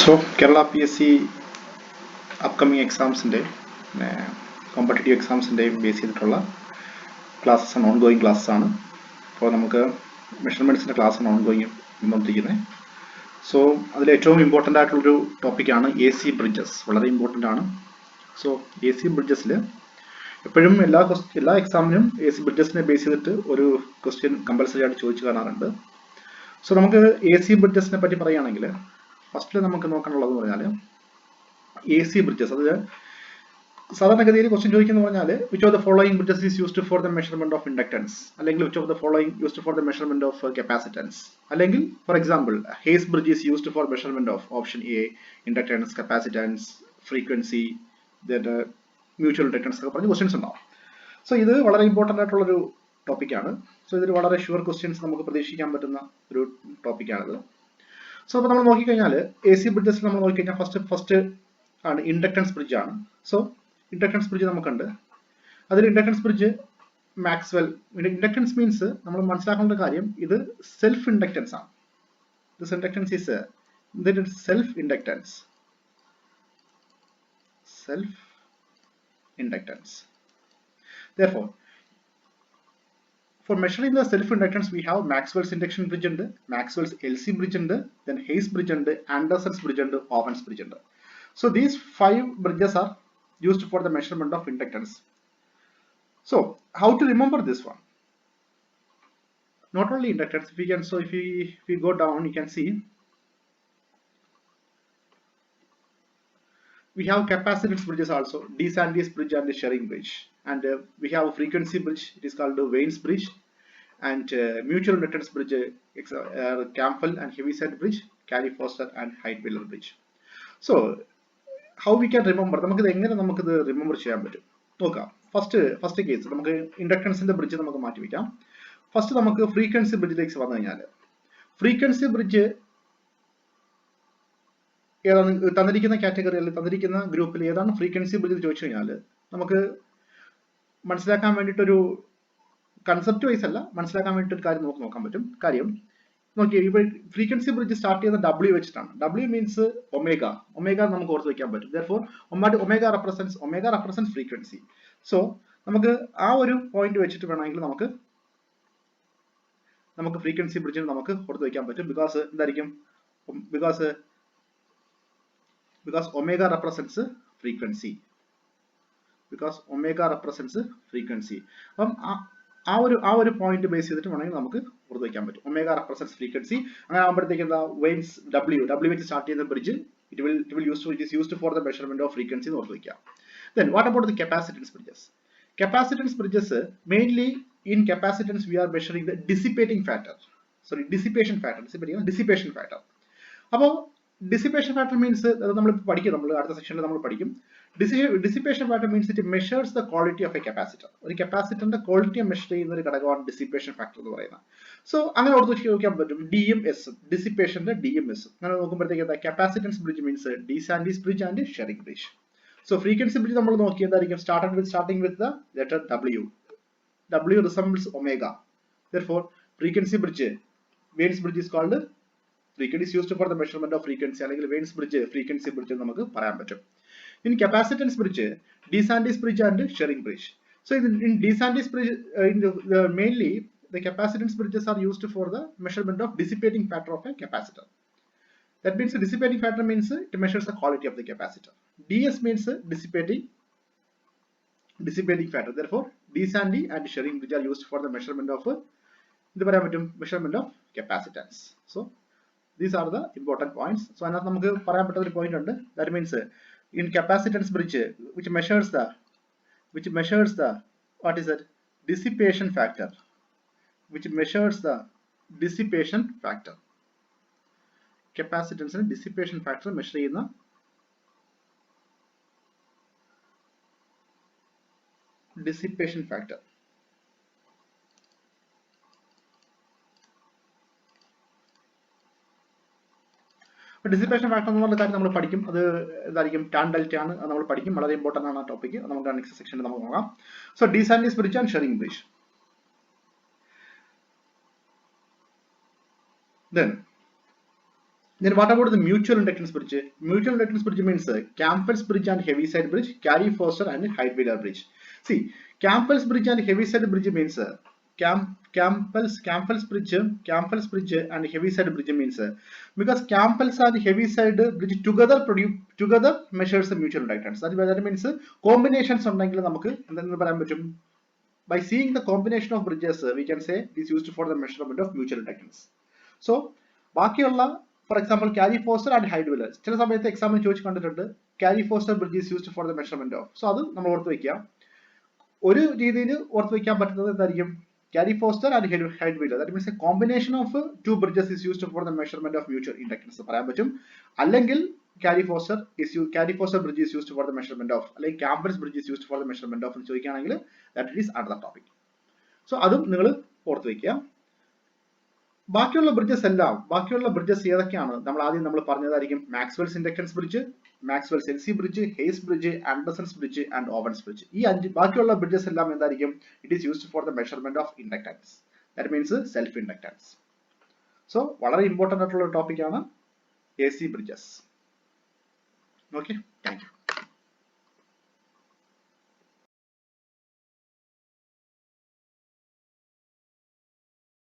So, Kerala PSC upcoming exams in the competitive exams in the basic classes and ongoing classes ആണ് അപ്പോൾ നമുക്ക് മെഷർമെൻറ്റ്സിൻ്റെ class ആണ് ongoing വന്നുകൊണ്ടിരിക്കുന്നത്. So അതിൽ ഏറ്റവും ഇമ്പോർട്ടൻ്റ് ആയിട്ടുള്ളൊരു ടോപ്പിക്കാണ് എ സി ബ്രിഡ്ജസ്. വളരെ ഇമ്പോർട്ടൻ്റ് ആണ്. സോ എ സി ബ്രിഡ്ജസിൽ എപ്പോഴും എല്ലാ എക്സാമിനും എ സി ബ്രിഡ്ജസിനെ ബേസ് ചെയ്തിട്ട് ഒരു ക്വസ്റ്റ്യൻ കമ്പൽസറി ആയിട്ട് ചോദിച്ചു കാണാറുണ്ട്. സോ നമുക്ക് എ സി ബ്രിഡ്ജസിനെ പറ്റി പറയുകയാണെങ്കിൽ ഫസ്റ്റിൽ നമുക്ക് നോക്കാനുള്ളതെന്ന് പറഞ്ഞാൽ എ സി ബ്രിഡ്ജസ്. അത് സാധാരണഗതിയിൽ ക്വസ്റ്റ്യൻ ചോദിക്കുന്നത് പറഞ്ഞാൽ which of the following bridges is used for the measurement of inductance, അല്ലെങ്കിൽ which of the following used for the measurement of capacitance, അല്ലെങ്കിൽ for example Hay's bridge is used for measurement of option A inductance, capacitance, frequency, mutual inductance ഒക്കെ പറഞ്ഞ് questions ഉണ്ടാവും. So ഇത് വളരെ important ആയിട്ടുള്ളൊരു ടോപ്പിക്കാണ്. So ഇതിൽ വളരെ ഷുവർ ക്വസ്റ്റ്യൻസ് നമുക്ക് പ്രതീക്ഷിക്കാൻ പറ്റുന്ന ഒരു ടോപ്പിക്കാണിത്. സോ അപ്പോൾ നമ്മൾ നോക്കിക്കഴിഞ്ഞാൽ എ സി ബ്രിഡ്ജസ് നമ്മൾ നോക്കിക്കഴിഞ്ഞാൽ ഫസ്റ്റ് ആണ് ഇൻഡക്ടൻസ് ബ്രിഡ്ജ് ആണ്. സോ ഇൻഡക്ടൻസ് ബ്രിഡ്ജ് നമുക്കുണ്ട്. അതിൽ inductance bridge Maxwell. Inductance means നമ്മൾ മനസ്സിലാക്കേണ്ട കാര്യം ഇത് സെൽഫ് ഇൻഡക്ടൻസ് ആണ്. This inductance is self inductance. Self inductance. Therefore, for measuring the self inductance we have Maxwell's induction bridge and Maxwell's LC bridge and then Hayes bridge and Anderson's bridge and Owen's bridge and so these 5 bridges are used for the measurement of inductance. So how to remember this one? Not only inductance, if we go down you can see we have capacitance bridges also, De Santis bridge and the Schering bridge, and we have a frequency bridge, it is called the Wayne's bridge, and mutual inductance bridge, Campbell and Heaviside bridge, Cary-Foster and Heidwiller bridge. So how we can remember? നമുക്കിത് എങ്ങനെ നമുക്കിത് remember ചെയ്യാൻ പറ്റും നോക്കാം. First case നമുക്ക് ഇൻഡക്ടൻസിന്റെ bridge നമുക്ക് മാറ്റി വയ്ക്കാം. ഫസ്റ്റ് നമുക്ക് ഫ്രീക്വൻസി ബ്രിഡ്ജിലേക്ക് വന്നു കഴിഞ്ഞാൽ ഫ്രീക്വൻസി ബ്രിഡ്ജ് ഏതാണ് തന്നിരിക്കുന്ന കാറ്റഗറി അല്ലെങ്കിൽ തന്നിരിക്കുന്ന ഗ്രൂപ്പിൽ ഏതാണ് ഫ്രീക്വൻസി ബ്രിഡ്ജ് ചോദിച്ചു കഴിഞ്ഞാൽ നമുക്ക് മനസ്സിലാക്കാൻ വേണ്ടിയിട്ടൊരു കൺസെപ്റ്റ് വൈസ് അല്ല, മനസ്സിലാക്കാൻ വേണ്ടിയിട്ട് ഒരു കാര്യം നമുക്ക് നോക്കാൻ പറ്റും. കാര്യം നോക്കിയേ, ഇപ്പോൾ ഫ്രീക്വൻസി ബ്രിഡ്ജ് സ്റ്റാർട്ട് ചെയ്യുന്ന W വെച്ചിട്ടാണ്. W means omega. ഒമേഗ നമുക്ക് ഓർത്ത് വയ്ക്കാൻ പറ്റും. Therefore omega represents frequency. So നമുക്ക് ആ ഒരു പോയിന്റ് വെച്ചിട്ട് വേണമെങ്കിൽ നമുക്ക് ഫ്രീക്വൻസി ബ്രിഡ്ജിന് നമുക്ക് ഓർത്ത് വയ്ക്കാൻ പറ്റും. ബിക്കോസ് എന്തായിരിക്കും, ബിക്കോസ് omega represents frequency. അപ്പം ആ ഒരു പോയിന്റ് ബേസ് ചെയ്തിട്ട് വേണമെങ്കിൽ നമുക്ക് ഓർത്ത് വയ്ക്കാൻ പറ്റും. Omega represents frequency. അങ്ങനെ ആകുമ്പോഴത്തേക്ക് എന്താ, വെയിൻസ് W വെച്ച് സ്റ്റാർട്ട് ചെയ്യുന്ന bridge it is used for the measurement of frequency എന്ന് ഓർത്ത് വയ്ക്കാം. Then what about the capacitance bridges? Capacitance bridges, mainly in capacitance we are measuring the dissipation factor. അപ്പോൾ dissipation factor means അത് നമ്മൾ പഠിക്കും, നമ്മൾ അടുത്ത സെക്ഷനിൽ നമ്മൾ പഠിക്കും. Dissipation factor means it measures the quality of a capacitor. ഒരു കപ്പാസിറ്ററിന്റെ ക്വാളിറ്റി മെഷർ ചെയ്യുന്ന ഒരു ഘടകമാണ് ഡിസിപ്പേഷൻ ഫാക്ടർ എന്ന് പറയുന്നത്. സോ അങ്ങനെ ഓർത്ത് ചോദിക്കാൻ പറ്റും ഡിയും എസും, ഡിസിപ്പേഷന്റെ ഡിയും എസും. അങ്ങനെ നോക്കുമ്പോഴത്തേക്ക് capacitance bridge means de Sauty bridge and Schering bridge. So frequency bridge നമ്മൾ നോക്കിയതായിരിക്കും starting with the letter W resembles omega. Therefore frequency bridge, Wayne's bridge is called frequency is used for the measurement of frequency, അല്ലെങ്കിൽ Wayne's bridge frequency bridge എന്ന് നമുക്ക് പറയാൻ പറ്റും. In capacitance bridge, De Santis bridge and Schering bridge. So in De Santis bridge, mainly the capacitance bridges are used for the measurement of dissipating factor of a capacitor. That means the dissipating factor means it measures the quality of the capacitor. DS means dissipating factor. Therefore De Santis and Schering bridge are used for the measurement of capacitance. So these are the important points. So അതിനകത്ത് നമുക്ക് പറയാൻ പറ്റുന്ന ഒരു point ഉണ്ട്. That means in capacitance bridge which measures the what is that dissipation factor, capacitance and dissipation factor measure ചെയ്യുന്ന dissipation factor. Dissipation factor എന്നുള്ള കാര്യം നമ്മൾ പഠിക്കും. അത് എന്തായിരിക്കും, ടാൻ ഡെൽറ്റ ആണ്, അത് നമ്മൾ പഠിക്കും. വളരെ ഇമ്പോർട്ടൻ്റ് ആണ് ആ ടോപ്പിക്ക്. നമുക്ക് നെക്സ്റ്റ് സെക്ഷനിൽ നമുക്ക് നോക്കാം. So De Santis bridge and Schering bridge. Then Then what about the mutual inductance bridge? Mutual inductance bridge means Campbell's bridge and Heaviside bridge, Cary-Forster and Heidweiler bridge. See, Campbell's bridge and Heaviside bridge means Campbell's bridge and Heaviside bridge means because Campbell's and Heaviside bridge together measures the mutual inductance. That means combinations ഉണ്ടെങ്കിൽ നമുക്ക് എന്തെന്ന് പറയാൻ പറ്റും? By seeing the combination of bridges, we can say it is used for the measurement of mutual inductance. So, ബാക്കിയുള്ള for example, Cary-Forster and Heidweiler. ചില സമയത്ത് എക്സാമിന് ചോദിച്ചു കണ്ടിട്ടുണ്ട് Cary-Forster bridge is used for the measurement of. So അത് നമ്മൾ ഓർത്ത് വയ്ക്കുക. ഒരു രീതിയിൽ ഓർത്ത് വയ്ക്കാൻ പറ്റുന്നത് എന്തായിരിക്കും? Cary-Forster and Heidweiler. That means a combination of two bridges is used for the measurement of mutual inductance പറയാൻ പറ്റും. അല്ലെങ്കിൽ Cary-Forster bridge is used for the measurement of, അല്ലെങ്കിൽ Campbell's bridge is used for the measurement of എന്ന് ചോദിക്കുകയാണെങ്കിൽ that is another topic. So അതും നിങ്ങൾ ഓർത്ത് വയ്ക്കുക. ബാക്കിയുള്ള ബ്രിഡ്ജസ് ഏതൊക്കെയാണ്? നമ്മൾ പറഞ്ഞതായിരിക്കും Maxwell's inductance bridge, Maxwell's LC bridge, Hay's bridge, Anderson's bridge and Owen's bridge. ഈ ബാക്കിയുള്ള ബ്രിഡ്ജസ് എല്ലാം എന്തായിരിക്കും? It is used for the measurement of inductance. That means self inductance. So വളരെ ഇമ്പോർട്ടന്റ് ആയിട്ടുള്ള ടോപ്പിക് ആണ് AC bridges. Okay, thank U.